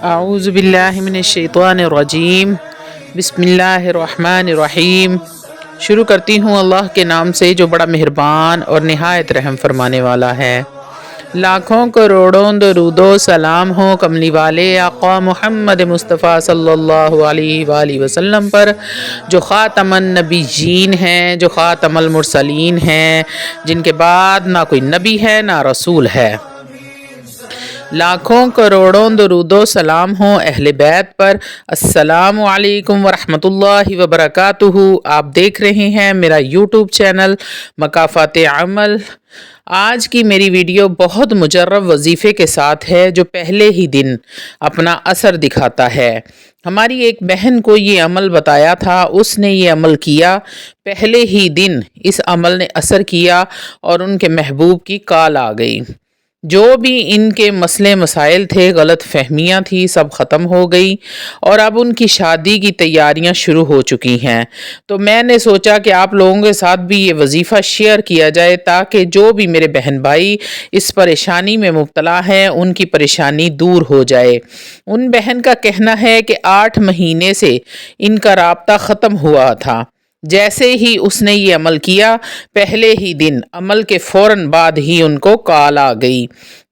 اعوذ باللہ من الشیطان الرجیم بسم اللہ الرحمن الرحیم۔ شروع کرتی ہوں اللہ کے نام سے جو بڑا مہربان اور نہایت رحم فرمانے والا ہے۔ لاکھوں کروڑوں درود و سلام ہوں کملی والے آقا محمد مصطفیٰ صلی اللہ علیہ وآلہ وسلم پر، جو خاتم النبیین ہیں، جو خاتم المرسلین ہیں، جن کے بعد نہ کوئی نبی ہے نہ رسول ہے۔ لاکھوں کروڑوں درود و سلام ہوں اہل بیت پر۔ السلام علیکم ورحمۃ اللہ وبرکاتہ۔ آپ دیکھ رہے ہیں میرا یوٹیوب چینل مکافات عمل۔ آج کی میری ویڈیو بہت مجرب وظیفے کے ساتھ ہے جو پہلے ہی دن اپنا اثر دکھاتا ہے۔ ہماری ایک بہن کو یہ عمل بتایا تھا، اس نے یہ عمل کیا، پہلے ہی دن اس عمل نے اثر کیا اور ان کے محبوب کی کال آ گئی۔ جو بھی ان کے مسئلے مسائل تھے، غلط فہمیاں تھی، سب ختم ہو گئی اور اب ان کی شادی کی تیاریاں شروع ہو چکی ہیں۔ تو میں نے سوچا کہ آپ لوگوں کے ساتھ بھی یہ وظیفہ شیئر کیا جائے تاکہ جو بھی میرے بہن بھائی اس پریشانی میں مبتلا ہیں ان کی پریشانی دور ہو جائے۔ ان بہن کا کہنا ہے کہ 8 مہینے سے ان کا رابطہ ختم ہوا تھا۔ جیسے ہی اس نے یہ عمل کیا، پہلے ہی دن عمل کے فوراً بعد ہی ان کو کال آ گئی۔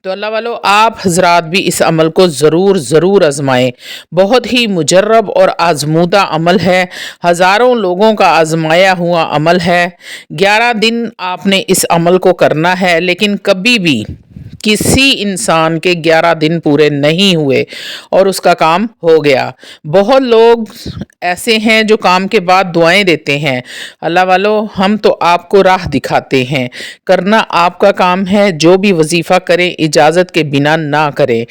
تو اللہ والو، آپ حضرات بھی اس عمل کو ضرور آزمائیں۔ بہت ہی مجرب اور آزمودہ عمل ہے، ہزاروں لوگوں کا آزمایا ہوا عمل ہے۔ 11 دن آپ نے اس عمل کو کرنا ہے، لیکن کبھی بھی کسی انسان کے 11 دن پورے نہیں ہوئے اور اس کا کام ہو گیا۔ بہت لوگ ایسے ہیں جو کام کے بعد دعائیں دیتے ہیں۔ اللہ والو، ہم تو آپ کو راہ دکھاتے ہیں، کرنا آپ کا کام ہے۔ جو بھی وظیفہ کریں اجازت کے بنا نہ کریں۔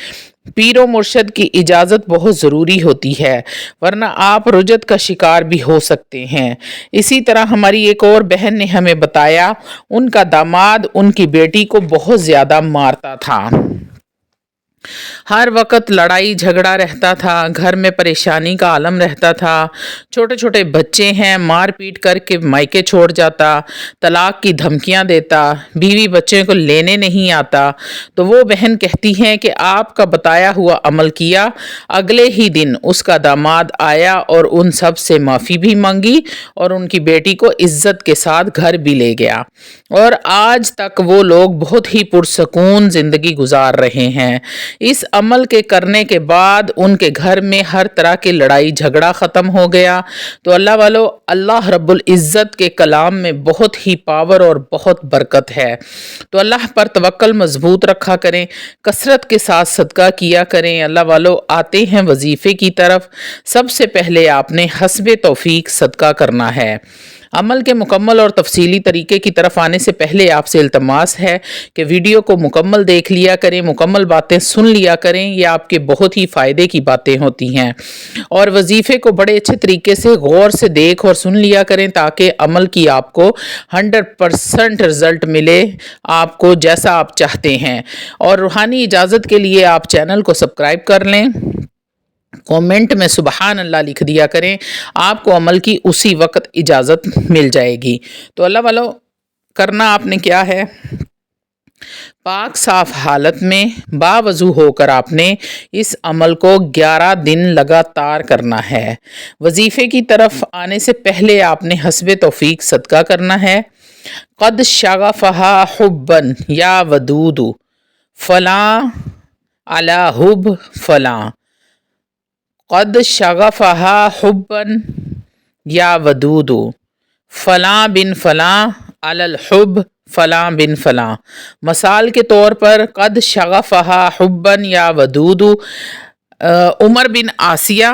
پیر و مرشد کی اجازت بہت ضروری ہوتی ہے، ورنہ آپ رجت کا شکار بھی ہو سکتے ہیں۔ اسی طرح ہماری ایک اور بہن نے ہمیں بتایا، ان کا داماد ان کی بیٹی کو بہت زیادہ مارتا تھا۔ ہر وقت لڑائی جھگڑا رہتا تھا، گھر میں پریشانی کا عالم رہتا تھا۔ چھوٹے چھوٹے بچے ہیں، مار پیٹ کر کے مائکے چھوڑ جاتا، طلاق کی دھمکیاں دیتا، بیوی بچے کو لینے نہیں آتا۔ تو وہ بہن کہتی ہیں کہ آپ کا بتایا ہوا عمل کیا، اگلے ہی دن اس کا داماد آیا اور ان سب سے معافی بھی مانگی اور ان کی بیٹی کو عزت کے ساتھ گھر بھی لے گیا، اور آج تک وہ لوگ بہت ہی پرسکون زندگی گزار رہے ہیں۔ اس عمل کے کرنے کے بعد ان کے گھر میں ہر طرح کی لڑائی جھگڑا ختم ہو گیا۔ تو اللہ والو، اللہ رب العزت کے کلام میں بہت ہی پاور اور بہت برکت ہے۔ تو اللہ پر توکل مضبوط رکھا کریں، کثرت کے ساتھ صدقہ کیا کریں۔ اللہ والو، آتے ہیں وظیفے کی طرف۔ سب سے پہلے آپ نے حسب توفیق صدقہ کرنا ہے۔ عمل کے مکمل اور تفصیلی طریقے کی طرف آنے سے پہلے آپ سے التماس ہے کہ ویڈیو کو مکمل دیکھ لیا کریں، مکمل باتیں سن لیا کریں، یہ آپ کے بہت ہی فائدے کی باتیں ہوتی ہیں۔ اور وظیفے کو بڑے اچھے طریقے سے غور سے دیکھ اور سن لیا کریں تاکہ عمل کی آپ کو 100% رزلٹ ملے، آپ کو جیسا آپ چاہتے ہیں۔ اور روحانی اجازت کے لیے آپ چینل کو سبسکرائب کر لیں، کومنٹ میں سبحان اللہ لکھ دیا کریں، آپ کو عمل کی اسی وقت اجازت مل جائے گی۔ تو اللہ والو، کرنا آپ نے کیا ہے، پاک صاف حالت میں باوضو ہو کر آپ نے اس عمل کو 11 دن لگاتار کرنا ہے۔ وظیفے کی طرف آنے سے پہلے آپ نے حسب توفیق صدقہ کرنا ہے۔ قد شغفہا حبا یا ودود فلاں علی حب فلاں، قد شغفہا حبا یا ودود فلاں بن فلاں علی الحب فلاں بن فلاں۔ مثال کے طور پر، قد شغفہا حبا یا ودود عمر بن عاصیہ،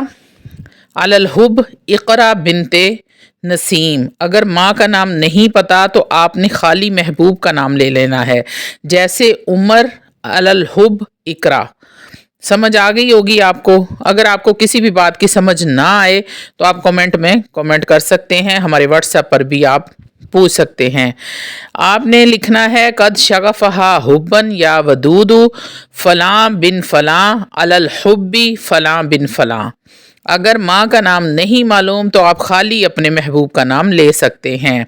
علی الحب اقرا بنت نسیم۔ اگر ماں کا نام نہیں پتا تو آپ نے خالی محبوب کا نام لے لینا ہے، جیسے عمر علی الحب اقرا۔ سمجھ آ گئی ہوگی آپ کو۔ اگر آپ کو کسی بھی بات کی سمجھ نہ آئے تو آپ کومنٹ میں کومنٹ کر سکتے ہیں، ہمارے واٹس ایپ پر بھی آپ پوچھ سکتے ہیں۔ آپ نے لکھنا ہے قد شغفہا حبا یا ودود فلاں بن فلاں علی الحب فلاں بن فلاں۔ اگر ماں کا نام نہیں معلوم تو آپ خالی اپنے محبوب کا نام لے سکتے ہیں۔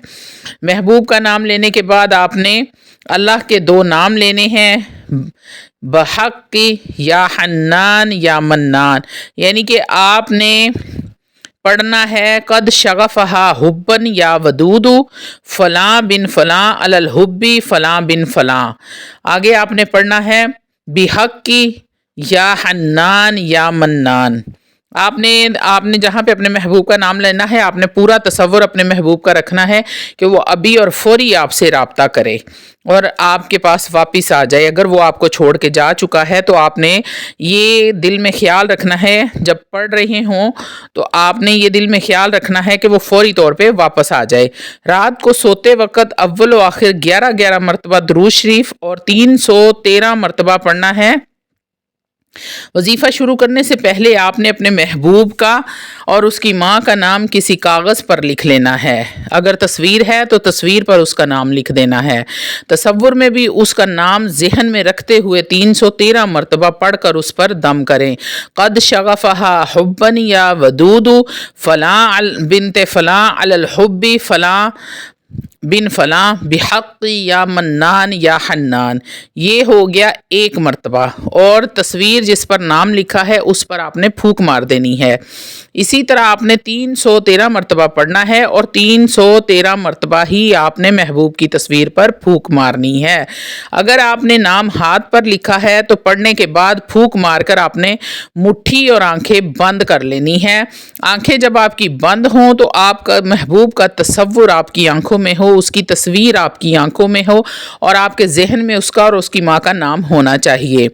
محبوب کا نام لینے کے بعد آپ نے اللہ کے 2 نام لینے ہیں، بحق یا حنان یا منان، یعنی کہ آپ نے پڑھنا ہے قد شغفہا حبن یا ودود فلاں بن فلاں علی الحبی فلاں بن فلاں۔ آگے آپ نے پڑھنا ہے بحق یا حنان یا منان۔ آپ نے جہاں پہ اپنے محبوب کا نام لینا ہے، آپ نے پورا تصور اپنے محبوب کا رکھنا ہے کہ وہ ابھی اور فوری آپ سے رابطہ کرے اور آپ کے پاس واپس آ جائے۔ اگر وہ آپ کو چھوڑ کے جا چکا ہے تو آپ نے یہ دل میں خیال رکھنا ہے، جب پڑھ رہے ہوں تو آپ نے یہ دل میں خیال رکھنا ہے کہ وہ فوری طور پہ واپس آ جائے۔ رات کو سوتے وقت اول و آخر 11 مرتبہ درود شریف اور 313 مرتبہ پڑھنا ہے۔ وظیفہ شروع کرنے سے پہلے آپ نے اپنے محبوب کا اور اس کی ماں کا نام کسی کاغذ پر لکھ لینا ہے۔ اگر تصویر ہے تو تصویر پر اس کا نام لکھ دینا ہے۔ تصور میں بھی اس کا نام ذہن میں رکھتے ہوئے 313 مرتبہ پڑھ کر اس پر دم کریں۔ قد شغفہا حبن یا ودود فلاں بنت فلاں علی الحب فلاں بن فلاں بحق یا منان یا حنان۔ یہ ہو گیا 1 مرتبہ، اور تصویر جس پر نام لکھا ہے اس پر آپ نے پھونک مار دینی ہے۔ اسی طرح آپ نے 313 مرتبہ پڑھنا ہے اور 313 مرتبہ ہی آپ نے محبوب کی تصویر پر پھونک مارنی ہے۔ اگر آپ نے نام ہاتھ پر لکھا ہے تو پڑھنے کے بعد پھونک مار کر آپ نے مٹھی اور آنکھیں بند کر لینی ہے۔ آنکھیں جب آپ کی بند ہوں تو آپ کا محبوب کا تصور آپ کی آنکھوں میں ہو، اس کی تصویر آپ کی آنکھوں میں ہو اور آپ کے ذہن میں اس کا اور اس کی ماں کا نام ہونا چاہیے۔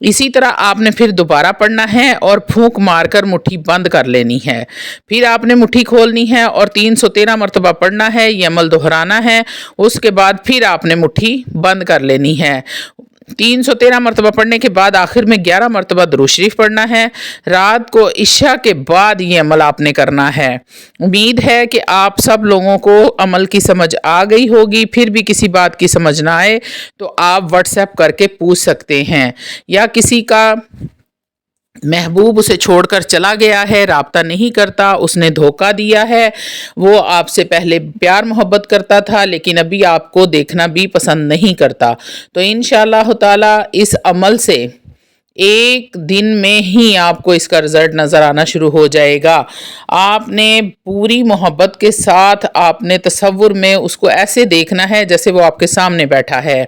اسی طرح آپ نے پھر دوبارہ پڑھنا ہے اور پھونک مار کر مٹھی بند کر لینی ہے۔ پھر آپ نے مٹھی کھولنی ہے اور 313 مرتبہ پڑھنا ہے، یہ عمل دہرانا ہے۔ اس کے بعد پھر آپ نے مٹھی بند کر لینی ہے۔ 313 مرتبہ پڑھنے کے بعد آخر میں 11 مرتبہ درود شریف پڑھنا ہے۔ رات کو عشاء کے بعد یہ عمل آپ نے کرنا ہے۔ امید ہے کہ آپ سب لوگوں کو عمل کی سمجھ آ گئی ہوگی۔ پھر بھی کسی بات کی سمجھ نہ آئے تو آپ واٹس ایپ کر کے پوچھ سکتے ہیں، یا کسی کا محبوب اسے چھوڑ کر چلا گیا ہے، رابطہ نہیں کرتا، اس نے دھوکہ دیا ہے، وہ آپ سے پہلے پیار محبت کرتا تھا لیکن ابھی آپ کو دیکھنا بھی پسند نہیں کرتا، تو انشاءاللہ تعالی اس عمل سے 1 دن میں ہی آپ کو اس کا رزلٹ نظر آنا شروع ہو جائے گا۔ آپ نے پوری محبت کے ساتھ آپ نے تصور میں اس کو ایسے دیکھنا ہے جیسے وہ آپ کے سامنے بیٹھا ہے۔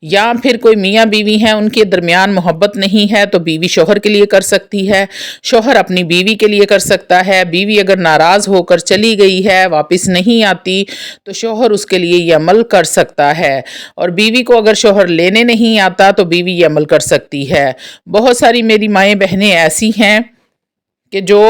یا پھر کوئی میاں بیوی ہیں، ان کے درمیان محبت نہیں ہے تو بیوی شوہر کے لیے کر سکتی ہے، شوہر اپنی بیوی کے لیے کر سکتا ہے۔ بیوی اگر ناراض ہو کر چلی گئی ہے، واپس نہیں آتی، تو شوہر اس کے لیے یہ عمل کر سکتا ہے، اور بیوی کو اگر شوہر لینے نہیں آتا تو بیوی یہ عمل کر سکتی ہے۔ بہت ساری میری مائیں بہنیں ایسی ہیں کہ جو